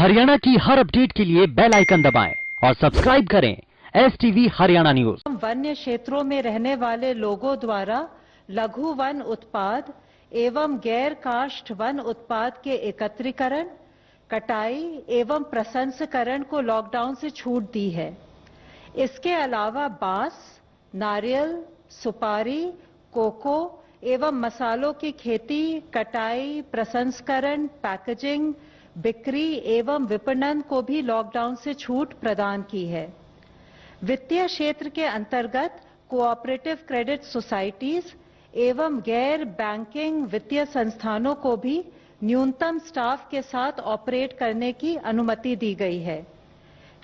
हरियाणा की हर अपडेट के लिए बेल आइकन दबाएं और सब्सक्राइब करें STV हरियाणा न्यूज। वन्य क्षेत्रों में रहने वाले लोगों द्वारा लघु वन उत्पाद एवं गैर काष्ठ वन उत्पाद के एकत्रीकरण, कटाई एवं प्रसंस्करण को लॉकडाउन से छूट दी है। इसके अलावा बांस, नारियल, सुपारी, कोको एवं मसालों की खेती, कटाई, प्रसंस्करण, पैकेजिंग, बिक्री एवं विपणन को भी लॉकडाउन से छूट प्रदान की है। वित्तीय क्षेत्र के अंतर्गत कोऑपरेटिव क्रेडिट सोसाइटीज एवं गैर बैंकिंग वित्तीय संस्थानों को भी न्यूनतम स्टाफ के साथ ऑपरेट करने की अनुमति दी गई है।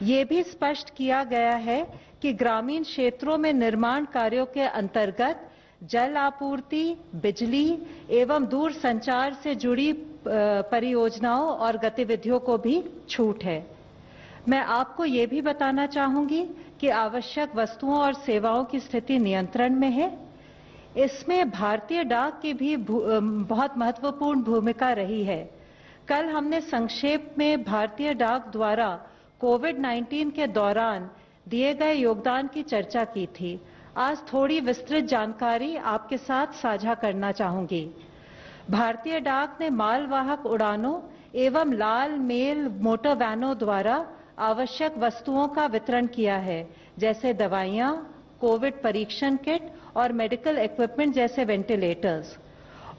ये भी स्पष्ट किया गया है कि ग्रामीण क्षेत्रों में निर्माण कार्यों के अंतर्गत जल आपूर्ति, बिजली एवं दूर संचार से जुड़ी परियोजनाओं और गतिविधियों को भी छूट है। मैं आपको ये भी बताना चाहूंगी कि आवश्यक वस्तुओं और सेवाओं की स्थिति नियंत्रण में है। इसमें भारतीय डाक की भी बहुत महत्वपूर्ण भूमिका रही है। कल हमने संक्षेप में भारतीय डाक द्वारा कोविड-19 के दौरान दिए गए योगदान की चर्चा की थी। आज थोड़ी विस्तृत जानकारी आपके साथ साझा करना चाहूंगी। भारतीय डाक ने मालवाहक उड़ानों एवं लाल मेल मोटर वैनों द्वारा आवश्यक वस्तुओं का वितरण किया है, जैसे दवाइयां, कोविड परीक्षण किट और मेडिकल इक्विपमेंट जैसे वेंटिलेटर्स।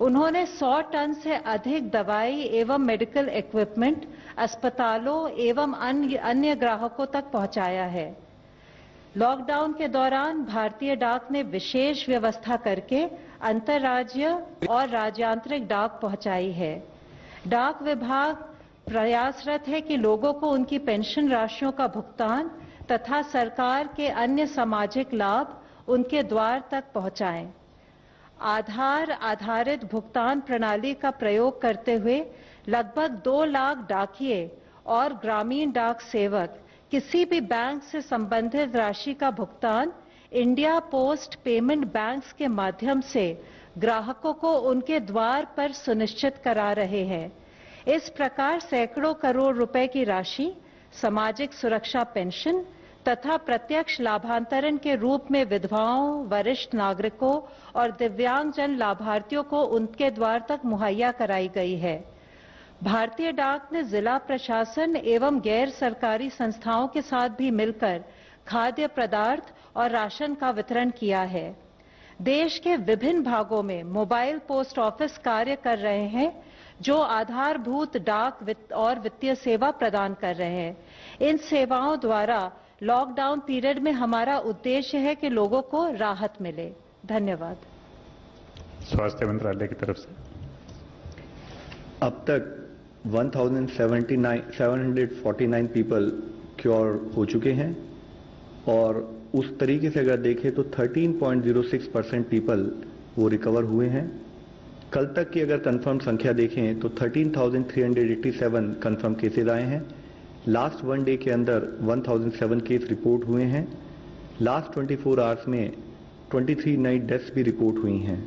उन्होंने 100 टन से अधिक दवाई एवं मेडिकल इक्विपमेंट अस्पतालों एवं अन्य ग्राहकों तक पहुंचाया है। लॉकडाउन के दौरान भारतीय डाक ने विशेष व्यवस्था करके अंतर्राज्यीय और राज्यांतरिक डाक पहुंचाई है। डाक विभाग प्रयासरत है कि लोगों को उनकी पेंशन राशियों का भुगतान तथा सरकार के अन्य सामाजिक लाभ उनके द्वार तक पहुंचाएं। आधार आधारित भुगतान प्रणाली का प्रयोग करते हुए लगभग 2 लाख डाकिये और ग्रामीण डाक सेवक किसी भी बैंक से संबंधित राशि का भुगतान इंडिया पोस्ट पेमेंट बैंक्स के माध्यम से ग्राहकों को उनके द्वार पर सुनिश्चित करा रहे हैं। इस प्रकार सैकड़ों करोड़ रुपए की राशि सामाजिक सुरक्षा पेंशन तथा प्रत्यक्ष लाभांतरण के रूप में विधवाओं, वरिष्ठ नागरिकों और दिव्यांगजन लाभार्थियों को उनके द्वार तक मुहैया कराई गई है। भारतीय डाक ने जिला प्रशासन एवं गैर सरकारी संस्थाओं के साथ भी मिलकर खाद्य पदार्थ और राशन का वितरण किया है। देश के विभिन्न भागों में मोबाइल पोस्ट ऑफिस कार्य कर रहे हैं, जो आधारभूत डाक और वित्तीय सेवा प्रदान कर रहे हैं। इन सेवाओं द्वारा लॉकडाउन पीरियड में हमारा उद्देश्य है कि लोगों को राहत मिले। धन्यवाद। स्वास्थ्य मंत्रालय की तरफ से अब तक 1749 पीपल क्योर हो चुके हैं और उस तरीके से अगर देखें तो 13.06% पीपल वो रिकवर हुए हैं। कल तक की अगर कंफर्म संख्या देखें तो 13,387 कंफर्म केसेज आए हैं। लास्ट 1 डे के अंदर 1007 केस रिपोर्ट हुए हैं। लास्ट 24 आवर्स में 23 नई डेथ्स भी रिपोर्ट हुई हैं।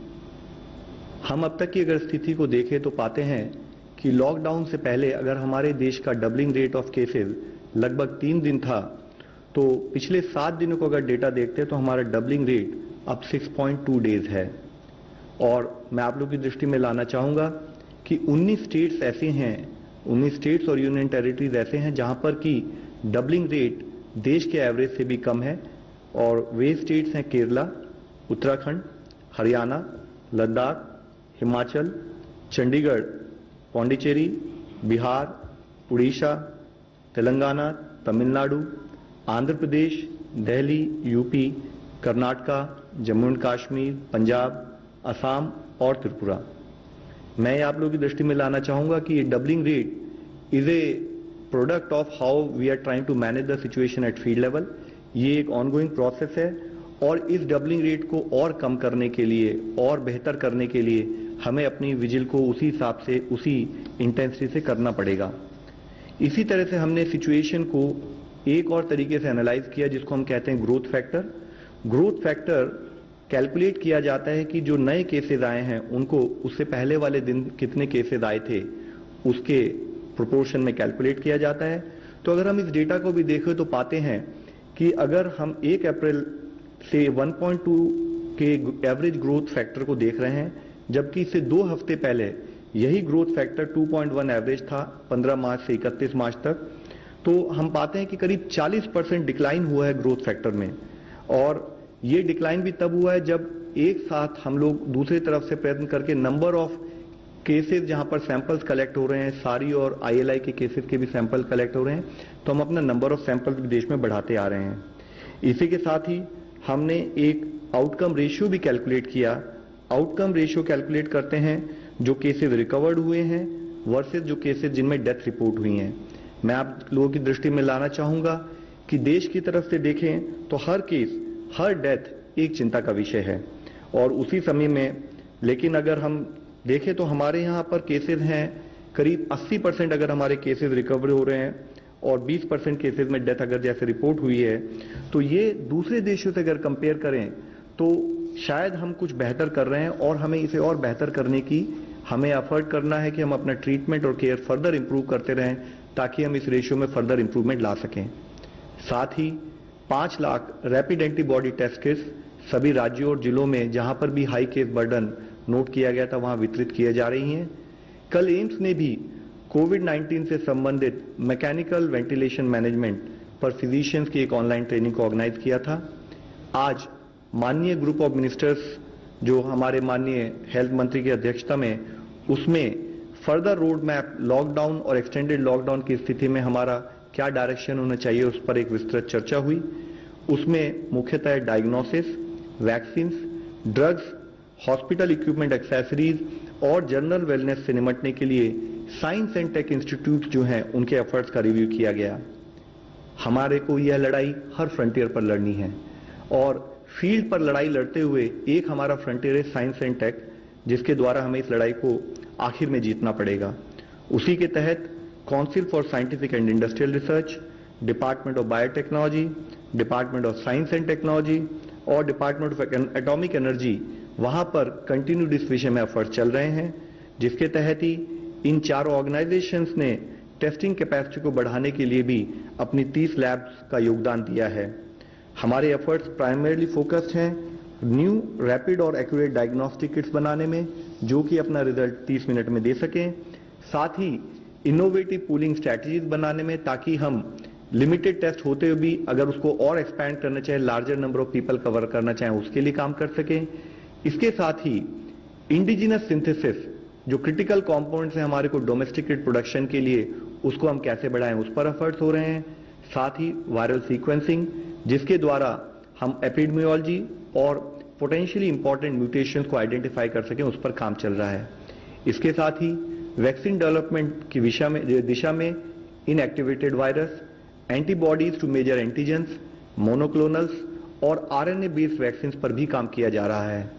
हम अब तक की अगर स्थिति को देखें तो पाते हैं कि लॉकडाउन से पहले अगर हमारे देश का डबलिंग रेट ऑफ केसेस लगभग 3 दिन था, तो पिछले 7 दिनों को अगर डेटा देखते हैं तो हमारा डबलिंग रेट अब 6.2 डेज है। और मैं आप लोगों की दृष्टि में लाना चाहूंगा कि 19 स्टेट्स ऐसे हैं, 19 स्टेट्स और यूनियन टेरिटरीज ऐसे हैं जहां पर कि डबलिंग रेट देश के एवरेज से भी कम है। और वे स्टेट्स हैं केरला, उत्तराखंड, हरियाणा, लद्दाख, हिमाचल, चंडीगढ़, पौंडीचेरी, बिहार, उड़ीसा, तेलंगाना, तमिलनाडु, आंध्र प्रदेश, दिल्ली, यूपी, कर्नाटका, जम्मू एंड कश्मीर, पंजाब, असम और त्रिपुरा। मैं आप लोगों की दृष्टि में लाना चाहूंगा कि ये doubling rate is a product of how we are trying to manage the situation at field level. ये एक ऑनगोइंग प्रोसेस है और इस डबलिंग रेट को और कम करने के लिए और बेहतर करने के लिए हमें अपनी विजिल को उसी हिसाब से, उसी इंटेंसिटी से करना पड़ेगा। इसी तरह से हमने सिचुएशन को एक और तरीके से एनालाइज किया जिसको हम कहते हैं growth factor. Growth factor calculate किया जाता है कि जो नए केसेस आए हैं उनको उससे पहले वाले दिन कितने केसेस आए थे उसके प्रोपोर्शन में कैलकुलेट किया जाता है। तो अगर हम इस डेटा को भी देखें तो पाते हैं कि अगर हम 1 अप्रैल से 1.2 के एवरेज ग्रोथ फैक्टर को देख रहे हैं, जबकि इससे 2 हफ्ते पहले यही ग्रोथ फैक्टर 2.1 एवरेज था 15 मार्च से 31 मार्च तक, तो हम पाते हैं कि करीब 40% डिक्लाइन हुआ है ग्रोथ फैक्टर में। और ये डिक्लाइन भी तब हुआ है जब एक साथ हम लोग दूसरी तरफ से प्रयत्न करके नंबर ऑफ केसेस जहां पर सैंपल्स कलेक्ट हो रहे हैं, सारी और ILI के केसेस के भी सैंपल कलेक्ट हो रहे हैं, तो हम अपना नंबर ऑफ सैंपल्स भी देश में बढ़ाते आ रहे हैं। इसी के साथ ही हमने एक आउटकम रेशियो भी कैलकुलेट किया। आउटकम रेशियो कैलकुलेट करते हैं जो केसेस रिकवर्ड हुए हैं वर्सेस जो केसेस जिनमें डेथ रिपोर्ट हुई हैं। मैं आप लोगों की दृष्टि में लाना चाहूंगा कि देश की तरफ से देखें तो हर केस, हर डेथ एक चिंता का विषय है। और उसी समय में लेकिन अगर हम देखें तो हमारे यहाँ पर केसेस हैं करीब 80% अगर हमारे केसेस रिकवर हो रहे हैं और 20% केसेस में डेथ अगर जैसे रिपोर्ट हुई है, तो ये दूसरे देशों से अगर कंपेयर करें तो शायद हम कुछ बेहतर कर रहे हैं और हमें इसे और बेहतर करने की हमें एफर्ट करना है कि हम अपना ट्रीटमेंट और केयर फर्दर इंप्रूव करते रहें ताकि हम इस रेशियो में फर्दर इंप्रूवमेंट ला सकें। साथ ही 5 lakh rapid antibody test kits सभी राज्यों और जिलों में जहां पर भी हाई केस बर्डन नोट किया गया था वहां वितरित किए जा रही हैं। कल एम्स ने भी कोविड-19 से संबंधित मैकेनिकल वेंटिलेशन मैनेजमेंट पर फिजिशियंस की एक ऑनलाइन ट्रेनिंग को ऑर्गेनाइज किया था। आज माननीय ग्रुप ऑफ मिनिस्टर्स जो हमारे माननीय हेल्थ मंत्री की अध्यक्षता में, उसमें फर्दर रोड मैप लॉकडाउन और एक्सटेंडेड लॉकडाउन की स्थिति में हमारा क्या डायरेक्शन होना चाहिए उस पर एक विस्तृत चर्चा हुई। उसमें मुख्यतः diagnosis, vaccines, drugs, hospital equipment accessories और जनरल वेलनेस से निपटने के लिए साइंस एंड टेक इंस्टीट्यूट जो हैं उनके एफर्ट्स का रिव्यू किया गया। हमारे को यह लड़ाई हर फ्रंटियर पर लड़नी है और फील्ड पर लड़ाई लड़ते हुए एक हमारा फ्रंटियर है साइंस एंड टेक, जिसके द्वारा हमें इस लड़ाई को आखिर में जीतना पड़ेगा। उसी के तहत council for scientific and industrial research, department of biotechnology, department of science and technology और डिपार्टमेंट ऑफ एटॉमिक एनर्जी, वहां पर कंटिन्यूड इस विषय में एफर्ट चल रहे हैं, जिसके तहत ही इन चारों ऑर्गेनाइजेशंस ने टेस्टिंग कैपेसिटी को बढ़ाने के लिए भी अपनी 30 लैब्स का योगदान दिया है। हमारे एफर्ट्स प्राइमरीली फोकस्ड हैं न्यू रैपिड और एक्यूरेट डायग्नोस्टिक किट्स बनाने में, जो कि अपना रिजल्ट 30 मिनट में दे सकें। साथ ही इनोवेटिव पूलिंग स्ट्रैटेजीज बनाने में, ताकि हम लिमिटेड टेस्ट होते हुए भी अगर उसको और एक्सपैंड करना चाहें, larger number of people cover करना चाहें, उसके लिए काम कर सकें। इसके साथ ही इंडिजिनस सिंथेसिस जो क्रिटिकल कंपोनेंट्स हैं हमारे को डोमेस्टिकेट प्रोडक्शन के लिए, उसको हम कैसे बढ़ाएं, उस पर एफर्ट्स हो रहे हैं। साथ ही वायरल सीक्वेंसिंग, जिसके द्वारा हम एपिडेमियोलॉजी और पोटेंशियली इंपॉर्टेंट म्यूटेशंस को आइडेंटिफाई कर सकें, उस पर काम चल रहा है। इसके साथ ही वैक्सीन डेवलपमेंट की दिशा में inactivated virus, antibodies to major antigens, monoclonals और RNA बेस्ड वैक्सीन पर भी काम किया जा रहा है।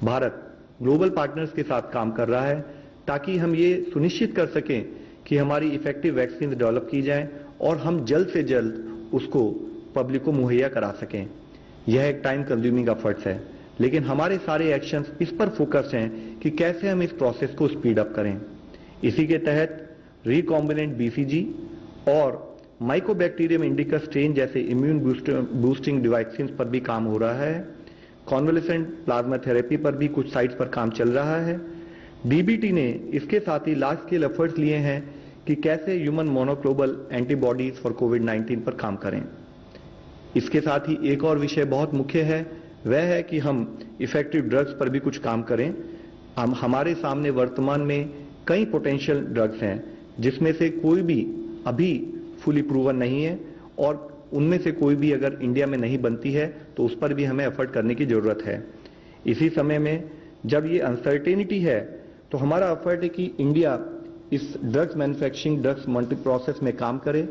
भारत ग्लोबल पार्टनर्स के साथ काम कर रहा है ताकि हम ये सुनिश्चित कर सकें कि हमारी इफेक्टिव वैक्सीन डेवलप की जाएं और हम जल्द से जल्द उसको पब्लिक को मुहैया करा सकें। यह एक टाइम कंज्यूमिंग एफर्ट्स है, लेकिन हमारे सारे एक्शंस इस पर फोकस हैं कि कैसे हम इस प्रोसेस को स्पीड अप करें। इसी के तहत रिकॉम्बिनेंट BCG और माइकोबैक्टीरियम इंडिकस स्ट्रेन जैसे इम्यून बूस्टिंग वैक्सीन पर भी काम हो रहा है। कॉन्वलेसेंट प्लाज्मा थेरेपी पर भी कुछ साइट्स पर काम चल रहा है। DBT ने इसके साथ ही लार्ज स्केल एफर्ट्स लिए हैं कि कैसे ह्यूमन मोनोक्लोनल एंटीबॉडीज फॉर कोविड-19 पर काम करें। इसके साथ ही एक और विषय बहुत मुख्य है, वह है कि हम इफेक्टिव ड्रग्स पर भी कुछ काम करें। हमारे सामने वर्तमान में कई पोटेंशियल ड्रग्स हैं, जिसमें से कोई भी अभी फुली प्रूवन नहीं है और उनमें से कोई भी अगर इंडिया में नहीं बनती है तो उस पर भी हमें एफर्ट करने की जरूरत है। इसी समय में जब ये अनसर्टेनिटी है तो हमारा एफर्ट है कि इंडिया इस drugs manufacturing, drugs multi process में काम करे।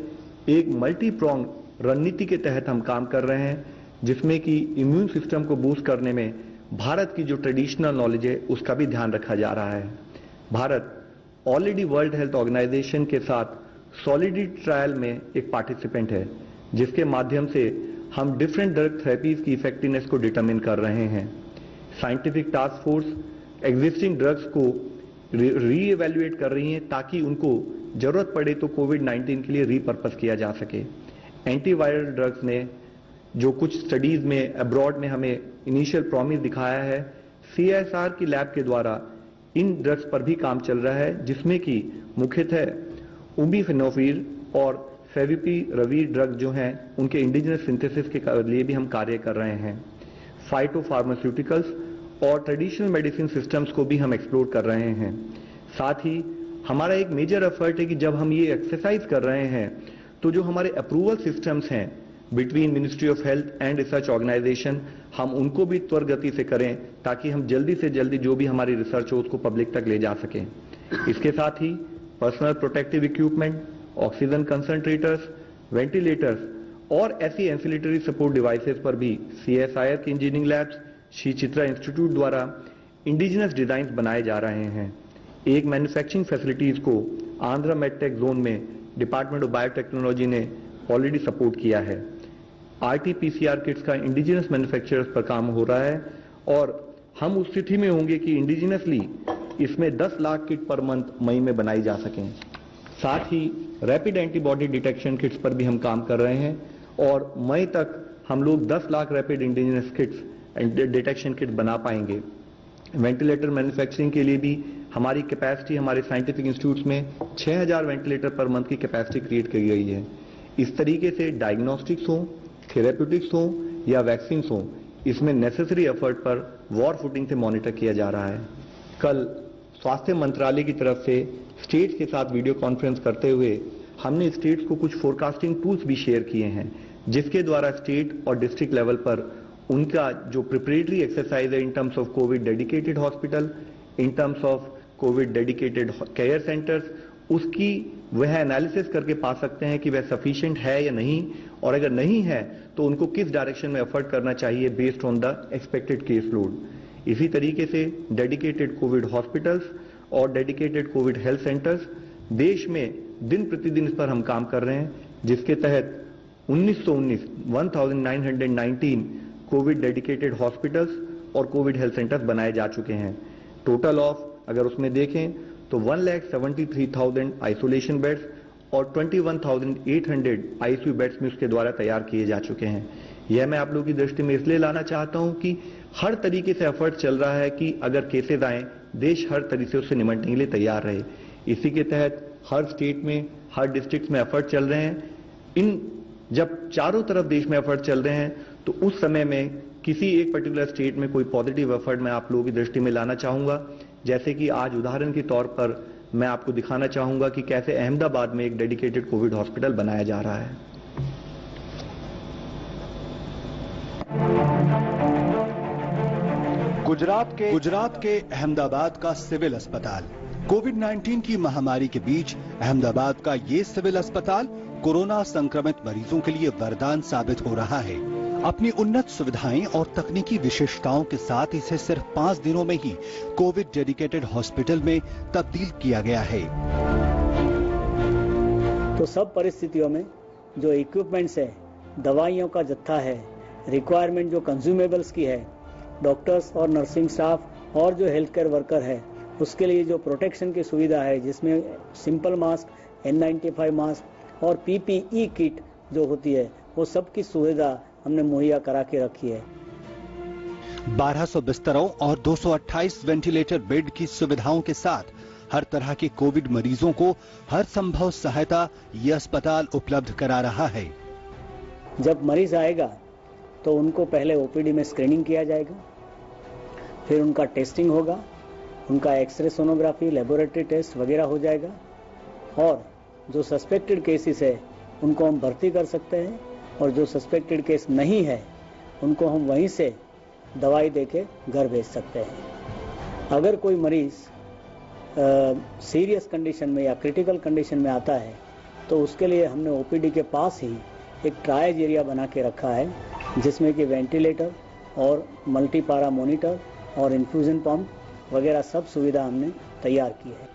एक मल्टी प्रोंग रणनीति के तहत हम काम कर रहे हैं, जिसमें कि इम्यून सिस्टम को बूस्ट करने में भारत की जो ट्रेडिशनल नॉलेज है उसका भी ध्यान रखा जा रहा है। Bharat already World Health Organization के साथ सॉलिडिटी ट्रायल में एक पार्टिसिपेंट है, जिसके माध्यम से हम डिफरेंट ड्रग थेरेपीज की इफेक्टिवनेस को डिटरमिन कर रहे हैं। Scientific task force existing drugs को रीएवैल्यूएट कर रही है ताकि उनको जरूरत पड़े तो कोविड-19 के लिए रीपर्पस किया जा सके। एंटीवायरल ड्रग्स ने जो कुछ स्टडीज में अब्रॉड में हमें इनिशियल प्रॉमिस दिखाया है, CSR की लैब के द्वारा इन ड्रग्स पर भी काम चल रहा है, जिसमें कि मुख्यतः उबिफेनोफिर और फेविपिराविर ड्रग जो हैं उनके इंडिजिनस सिंथेसिस के लिए भी हम कार्य कर रहे हैं। फाइटोफार्मास्यूटिकल्स और ट्रेडिशनल मेडिसिन सिस्टम्स को भी हम एक्सप्लोर कर रहे हैं। साथ ही हमारा एक मेजर एफर्ट है कि जब हम ये एक्सरसाइज कर रहे हैं तो जो हमारे अप्रूवल सिस्टम्स हैं between ministry of health and research organisation, हम उनको भी त्वरित गति से करें ताकि हम जल्दी से जल्दी जो भी हमारी रिसर्च हो उसको पब्लिक तक ले जा सकें। इसके साथ ही personal protective equipment, oxygen concentrators, ventilators और ऐसी एंसिलेटरी सपोर्ट डिवाइसेस पर भी CSIR की engineering labs, Shri Chitra institute द्वारा इंडिजिनस डिजाइन बनाए जा रहे हैं। एक मैन्युफैक्चरिंग फैसिलिटीज को आंध्रा मेडटेक जोन में डिपार्टमेंट ऑफ बायोटेक्नोलॉजी ने ऑलरेडी सपोर्ट किया है। RT-PCR किट्स का इंडिजिनस मैन्युफैक्चरर्स पर काम हो रहा है और हम उस स्थिति में होंगे कि इंडिजिनसली इसमें 10 लाख किट पर मंथ मई में बनाई जा सकें। साथ ही रैपिड एंटीबॉडी डिटेक्शन किट्स पर भी हम काम कर रहे हैं और मई तक हम लोग 10 lakh rapid indigenous kits detection kit बना पाएंगे। वेंटिलेटर मैन्युफैक्चरिंग के लिए भी हमारी कैपेसिटी हमारे साइंटिफिक इंस्टीट्यूट्स में 6000 वेंटिलेटर पर मंथ की कैपेसिटी क्रिएट की गई है। इस तरीके से डायग्नोस्टिक्स हो, थेरेप्यूटिक्स हो या वैक्सीन हो, इसमें नेसेसरी एफर्ट पर वॉर फुटिंग से मॉनिटर किया जा रहा है। कल स्वास्थ्य मंत्रालय की तरफ से स्टेट्स के साथ वीडियो कॉन्फ्रेंस करते हुए हमने स्टेट्स को कुछ फोरकास्टिंग टूल्स भी शेयर किए हैं, जिसके द्वारा स्टेट और डिस्ट्रिक्ट लेवल पर उनका जो प्रिपरेटरी एक्सरसाइज है in terms of Covid dedicated hospital, in terms of Covid dedicated care centres, उसकी वह एनालिसिस करके पा सकते हैं कि वह सफिशिएंट है या नहीं, और अगर नहीं है तो उनको किस डायरेक्शन में एफर्ट करना चाहिए based on the expected case load. इसी तरीके से डेडिकेटेड कोविड हॉस्पिटल्स और डेडिकेटेड कोविड हेल्थ सेंटर्स देश में दिन प्रतिदिन इस पर हम काम कर रहे हैं, जिसके तहत 1919 कोविड डेडिकेटेड हॉस्पिटल्स और कोविड हेल्थ सेंटर्स बनाए जा चुके हैं। टोटल ऑफ अगर उसमें देखें तो 1,73,000 आइसोलेशन बेड्स और 21,800 ICU बेड्स में उसके द्वारा तैयार किए जा चुके हैं। यह मैं आप लोगों की दृष्टि में इसलिए लाना चाहता हूं कि हर तरीके से एफर्ट चल रहा है कि अगर केसेस आए देश हर तरीके से उससे निपटने के लिए तैयार रहे। इसी के तहत हर स्टेट में, हर डिस्ट्रिक्ट में एफर्ट चल रहे हैं। जब चारों तरफ देश में एफर्ट चल रहे हैं तो उस समय में किसी एक पर्टिकुलर स्टेट में कोई पॉजिटिव एफर्ट मैं आप लोगों की दृष्टि में लाना चाहूंगा। जैसे कि आज उदाहरण के तौर पर मैं आपको दिखाना चाहूंगा कि कैसे अहमदाबाद में एक डेडिकेटेड कोविड हॉस्पिटल बनाया जा रहा है। गुजरात के अहमदाबाद का सिविल अस्पताल। कोविड-19 की महामारी के बीच अहमदाबाद का ये सिविल अस्पताल कोरोना संक्रमित मरीजों के लिए वरदान साबित हो रहा है। अपनी उन्नत सुविधाएं और तकनीकी विशेषताओं के साथ इसे सिर्फ 5 दिनों में ही कोविड डेडिकेटेड हॉस्पिटल में तब्दील किया गया है। तो सब परिस्थितियों में जो इक्विपमेंट्स है, दवाइयों का जत्था है, रिक्वायरमेंट जो कंज्यूमेबल्स की है, डॉक्टर्स और नर्सिंग स्टाफ और जो हेल्थ केयर वर्कर है, उसके लिए जो प्रोटेक्शन की सुविधा है, जिसमें सिंपल मास्क, N95 मास्क और PPE किट जो होती है, वो सब की सुविधा हमने मुहैया करा के रखी है। 1200 बिस्तरों और 228 वेंटिलेटर बेड की सुविधाओं के साथ हर तरह के कोविड मरीजों को हर संभव सहायता ये अस्पताल उपलब्ध करा रहा है। जब मरीज आएगा तो उनको पहले ओपीडी में स्क्रीनिंग किया जाएगा, फिर उनका टेस्टिंग होगा, उनका एक्सरे सोनोग्राफी, लेबोरेटरी टेस्ट वगैरह हो जाएगा, और जो सस्पेक्टेड केसेस है उनको हम भर्ती कर सकते हैं, और जो सस्पेक्टेड केस नहीं है उनको हम वहीं से दवाई देके घर भेज सकते हैं। अगर कोई मरीज सीरियस कंडीशन में या क्रिटिकल कंडीशन में आता है तो उसके लिए हमने ओपीडी के पास ही एक ट्रायज एरिया बना के रखा है, जिसमें कि वेंटिलेटर और मल्टीपारा मॉनिटर और इन्फ्यूजन पंप वगैरह सब सुविधा हमने तैयार की है।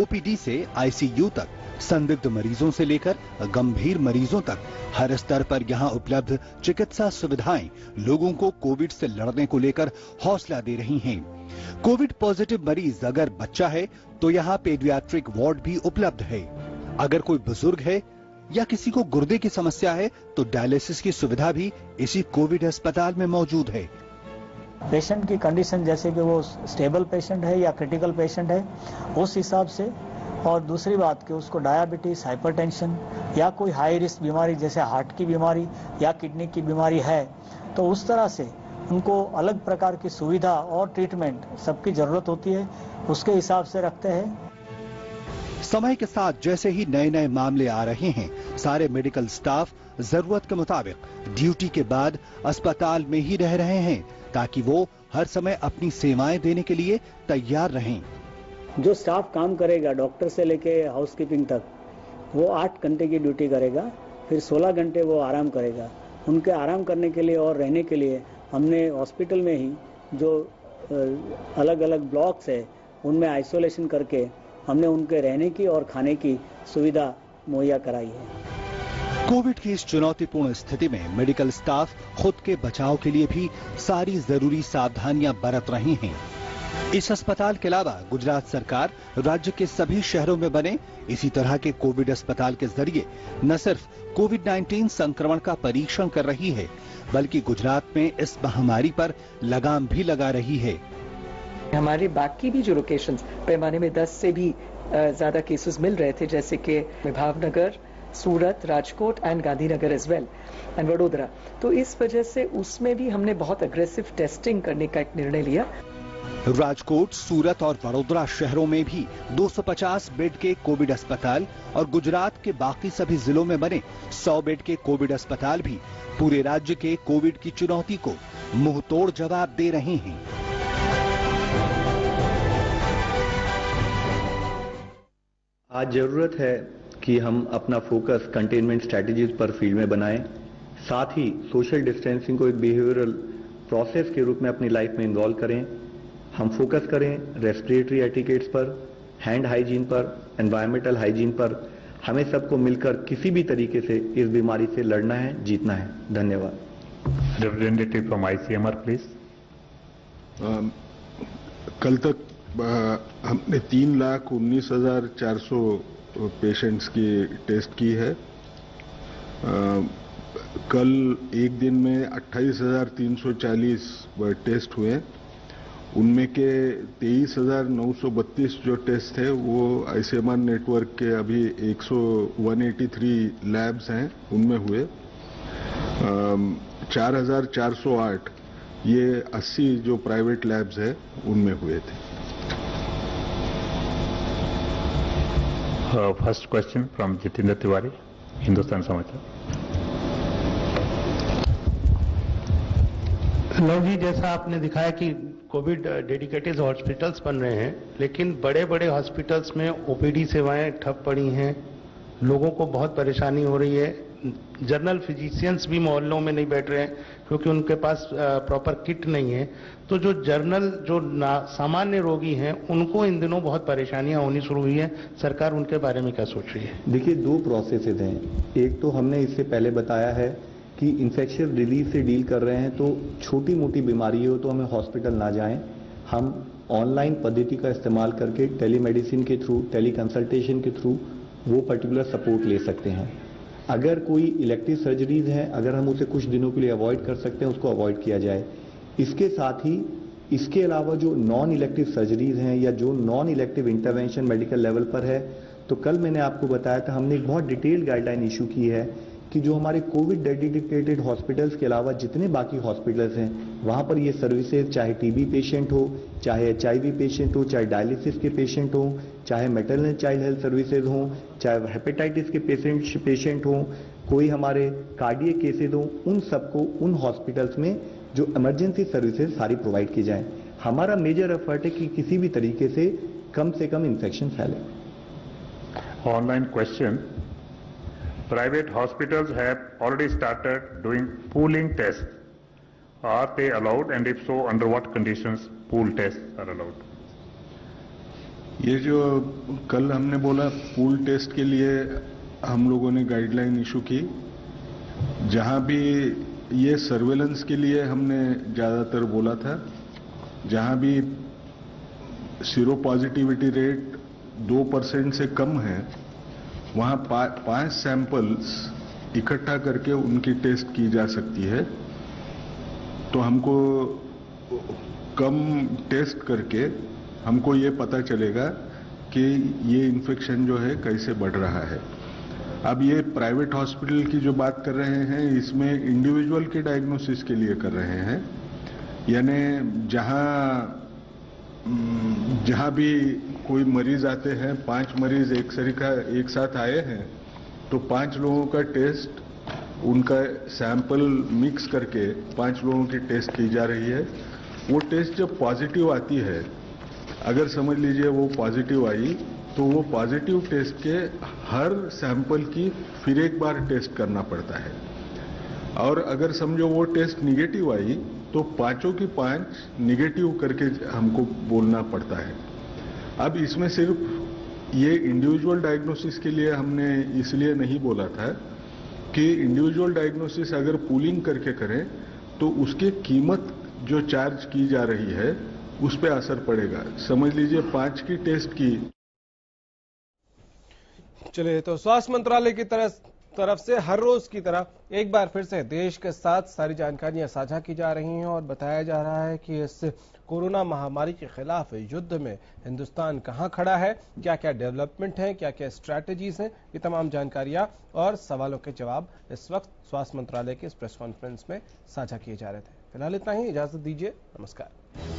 ओपीडी से आईसीयू तक संदिग्ध मरीजों से लेकर गंभीर मरीजों तक हर स्तर पर यहां उपलब्ध चिकित्सा सुविधाएं लोगों को कोविड से लड़ने को लेकर हौसला दे रही हैं। कोविड पॉजिटिव मरीज अगर बच्चा है तो यहां पेडियाट्रिक वार्ड भी उपलब्ध है। अगर कोई बुजुर्ग है या किसी को गुर्दे की समस्या है तो डायलिसिस की सुविधा भी इसी कोविड अस्पताल में मौजूद है। पेशेंट की कंडीशन जैसे कि वो स्टेबल पेशेंट है या क्रिटिकल पेशेंट है उस हिसाब से, और दूसरी बात कि उसको डायबिटीज, हाइपरटेंशन या कोई हाई रिस्क बीमारी जैसे हार्ट की बीमारी या किडनी की बीमारी है तो उस तरह से उनको अलग प्रकार की सुविधा और ट्रीटमेंट सबकी जरूरत होती है, उसके हिसाब से रखते हैं। समय के साथ जैसे ही नए नए मामले आ रहे हैं, सारे मेडिकल स्टाफ जरूरत के मुताबिक ड्यूटी के बाद अस्पताल में ही रह रहे हैं ताकि वो हर समय अपनी सेवाएं देने के लिए तैयार रहें। जो स्टाफ काम करेगा डॉक्टर से लेके हाउसकीपिंग तक, वो 8 घंटे की ड्यूटी करेगा, फिर 16 घंटे वो आराम करेगा। उनके आराम करने के लिए और रहने के लिए हमने हॉस्पिटल में ही जो अलग अलग ब्लॉक्स है उनमें आइसोलेशन करके हमने उनके रहने की और खाने की सुविधा मुहैया कराई है। कोविड की इस चुनौतीपूर्ण स्थिति में मेडिकल स्टाफ खुद के बचाव के लिए भी सारी जरूरी सावधानियां बरत रहे हैं। इस अस्पताल के अलावा गुजरात सरकार राज्य के सभी शहरों में बने इसी तरह के कोविड अस्पताल के जरिए न सिर्फ कोविड-19 संक्रमण का परीक्षण कर रही है, बल्कि गुजरात में इस महामारी पर लगाम भी लगा रही है। हमारे बाकी भी जो लोकेशंस पैमाने में 10 से भी ज्यादा केसेस मिल रहे थे, जैसे कि Bhavnagar, Surat, Rajkot and Gandhinagar as well and Vadodara, तो इस वजह से उसमें भी हमने बहुत अग्रेसिव टेस्टिंग करने का एक निर्णय लिया। राजकोट, सूरत और वडोदरा शहरों में भी 250 बेड के कोविड अस्पताल और गुजरात के बाकी सभी जिलों में बने 100 बेड के कोविड अस्पताल भी पूरे राज्य के कोविड की चुनौती को मुंहतोड़ जवाब दे रहे हैं। आज जरूरत है कि हम अपना फोकस कंटेनमेंट स्ट्रैटेजीज पर फील्ड में बनाएं, साथ ही सोशल डिस्टेंसिंग को एक बिहेवियरल प्रोसेस के रूप में अपनी लाइफ में इन्वॉल्व करें। हम फोकस करें रेस्पिरेटरी एटिकेट्स पर, हैंड हाइजीन पर, एनवायरमेंटल हाइजीन पर। हमें सबको मिलकर किसी भी तरीके से इस बीमारी से लड़ना है, जीतना है। धन्यवाद। Representative from ICMR please. कल तक हमने 3,19,400 पेशेंट्स की टेस्ट की है। कल एक दिन में 28,340 टेस्ट हुए, उनमें के 23,932 जो टेस्ट है वो आईसीएमआर नेटवर्क के अभी 183 लैब्स हैं उनमें हुए। 4,408 ये 80 जो प्राइवेट लैब्स है उनमें हुए थे। First question from Jitendra Tiwari, Hindustan समाचार। लव जी, जैसा आपने दिखाया कि कोविड डेडिकेटेड हॉस्पिटल्स बन रहे हैं, लेकिन बड़े बड़े हॉस्पिटल्स में ओपीडी सेवाएं ठप पड़ी हैं, लोगों को बहुत परेशानी हो रही है। जनरल फिजिशियंस भी मोहल्लों में नहीं बैठ रहे हैं क्योंकि उनके पास प्रॉपर किट नहीं है। तो जो सामान्य रोगी हैं उनको इन दिनों बहुत परेशानियां होनी शुरू हुई है। सरकार उनके बारे में क्या सोच रही है? देखिए, 2 प्रोसेसेस हैं। एक तो हमने इससे पहले बताया है कि इन्फेक्शियस डिजीज से डील कर रहे हैं, तो छोटी मोटी बीमारी हो तो हमें हॉस्पिटल ना जाएं। हम ऑनलाइन पद्धति का इस्तेमाल करके टेलीमेडिसिन के थ्रू, टेली कंसल्टेशन के थ्रू वो पर्टिकुलर सपोर्ट ले सकते हैं। अगर कोई इलेक्टिव सर्जरीज हैं, अगर हम उसे कुछ दिनों के लिए अवॉइड कर सकते हैं, उसको अवॉइड किया जाए। इसके साथ ही इसके अलावा जो नॉन इलेक्टिव सर्जरीज हैं या जो non elective intervention medical level पर है, तो कल मैंने आपको बताया था हमने एक बहुत डिटेल्ड गाइडलाइन इशू की है कि जो हमारे कोविड डेडिकेटेड हॉस्पिटल्स के अलावा जितने बाकी हॉस्पिटल्स हैं वहां पर ये सर्विसेज, चाहे टीबी पेशेंट हो, चाहे एचआईवी पेशेंट हो, चाहे डायलिसिस के पेशेंट हो, चाहे मैटरनल चाइल्ड हेल्थ सर्विसेज हो, चाहे हेपेटाइटिस के पेशेंट हो, कोई हमारे कार्डियक केसेज हो, उन सबको उन हॉस्पिटल्स में जो इमरजेंसी सर्विसेज सारी प्रोवाइड की जाए। हमारा मेजर एफर्ट है कि किसी भी तरीके से कम इन्फेक्शन फैले। Online question. Private hospitals have already started doing pooling tests. Are they allowed, and if so, under what conditions pool tests are allowed? ये जो कल हमने बोला पूल टेस्ट के लिए हम लोगों ने गाइडलाइन इशू की, जहां भी ये सर्वेलेंस के लिए हमने ज्यादातर बोला था, जहां भी सीरो पॉजिटिविटी रेट 2% से कम है वहां 5 सैंपल्स इकट्ठा करके उनकी टेस्ट की जा सकती है। तो हमको कम टेस्ट करके हमको ये पता चलेगा कि ये इन्फेक्शन जो है कैसे बढ़ रहा है। अब ये प्राइवेट हॉस्पिटल की जो बात कर रहे हैं, इसमें इंडिविजुअल के डायग्नोसिस के लिए कर रहे हैं, यानी जहां भी कोई मरीज आते हैं, 5 मरीज एक साथ आए हैं, तो 5 लोगों का टेस्ट, उनका सैंपल मिक्स करके 5 लोगों की टेस्ट की जा रही है। वो टेस्ट जब पॉजिटिव आती है, अगर समझ लीजिए वो पॉजिटिव आई, तो वो पॉजिटिव टेस्ट के हर सैंपल की फिर एक बार टेस्ट करना पड़ता है। और अगर समझो वो टेस्ट निगेटिव आई, तो 5 की 5 निगेटिव करके हमको बोलना पड़ता है। अब इसमें सिर्फ ये इंडिविजुअल डायग्नोसिस के लिए हमने इसलिए नहीं बोला था कि इंडिविजुअल डायग्नोसिस अगर पूलिंग करके करें तो उसकी कीमत जो चार्ज की जा रही है उस पर असर पड़ेगा। समझ लीजिए 5 की टेस्ट की। चलिए, तो स्वास्थ्य मंत्रालय की तरफ से हर रोज की तरह एक बार फिर से देश के साथ सारी जानकारियां साझा की जा रही हैं और बताया जा रहा है कि इस कोरोना महामारी के खिलाफ युद्ध में हिंदुस्तान कहां खड़ा है, क्या क्या डेवलपमेंट है, क्या क्या स्ट्रैटेजीज हैं, ये तमाम जानकारियां और सवालों के जवाब इस वक्त स्वास्थ्य मंत्रालय के इस प्रेस कॉन्फ्रेंस में साझा किए जा रहे थे। फिलहाल इतना ही, इजाजत दीजिए, नमस्कार।